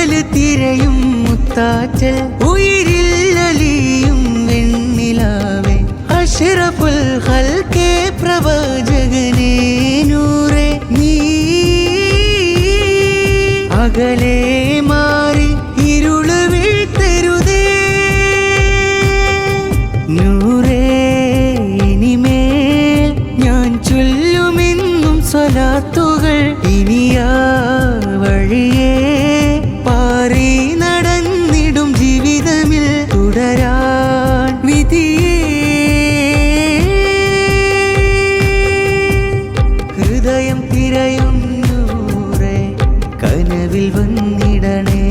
പകല് തിരയും മുത്താച്ചൽ ഉയിരില്ലലിയും വെണ്ണിലാവേ അഷ്റഫുൽ ഖൽഖേ പ്രവാചകനേ നൂറേ നീ അകലെ മാറി ഇരുള് വീഴ്ത്തരുതേ നൂറേ ഇനിമേൽ ഞാൻ ചൊല്ലുമെന്നും സ്വലാത്തുകൾ ഇനിയാ വഴിയേ പാറി നടന്നിടും ജീവിതമിൽ തുടരാൻ വിധിയേ ഹൃദയം തിരയും നൂറേ കനവിൽ വന്നിടണേ